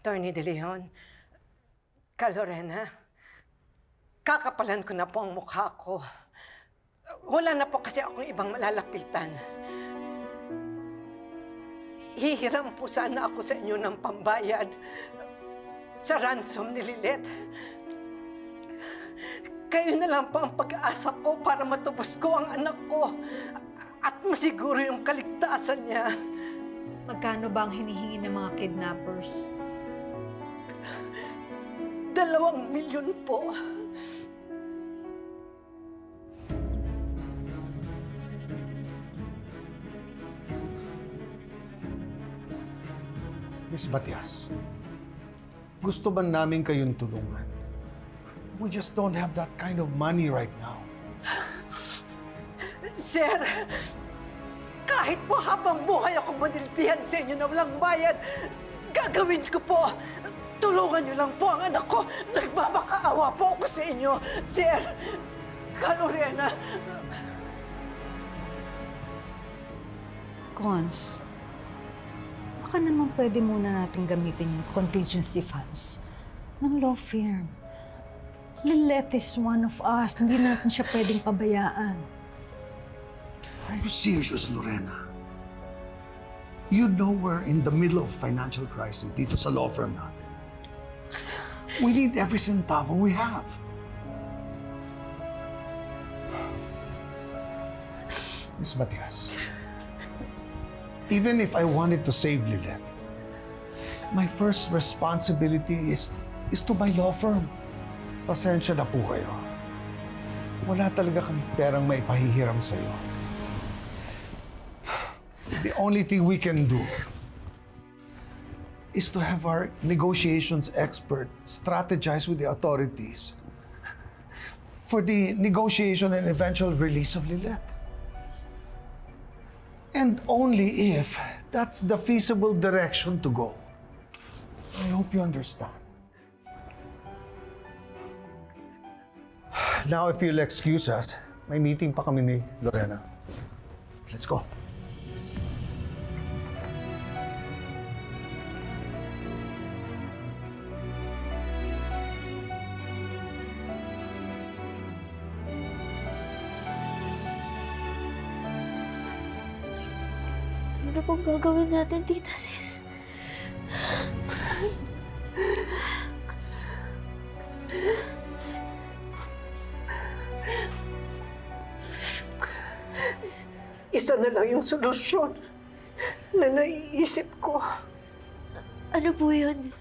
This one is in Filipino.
Attorney De Leon, Lorena, kakapalan ko na po ang mukha ko. Wala na po kasi akong ibang malalapitan. Hihiram po sana ako sa inyo ng pambayad sa ransom ni Lilith. Kayo na lang po ang pag-asa ko para matubos ko ang anak ko at masiguro yung kaligtasan niya. Magkano ba ang hinihingi ng mga kidnappers? 2 milyon po. Miss Matias, gusto ba namin kayong tulungan? We just don't have that kind of money right now. Sir, kahit po habang buhay ako manilpihan sa inyo na walang bayad, gagawin ko po. Tulungan niyo lang po ang anak ko. Nagmamakaawa po ako sa inyo. Sir, Lorena. Cons, baka naman pwede muna natin gamitin yung contingency funds ng law firm. Lilith is one of us. Hindi natin siya pwedeng pabayaan. Are you serious, Lorena? You know we're in the middle of a financial crisis dito sa law firm natin. We need every centavo we have. Miss Matias, even if I wanted to save Lilith, my first responsibility is to my law firm. Pasensya na po kayo. Wala talaga kami perang maipahihiram sa'yo. The only thing we can do is to have our negotiations expert strategize with the authorities for the negotiation and eventual release of Lilith. And only if that's the feasible direction to go. I hope you understand. Now, if you'll excuse us, may meeting pa kami ni Lorena. Let's go. Ano pong gagawin natin, Tita Sis? Isa na lang yung solusyon na naiisip ko. Ano po yun?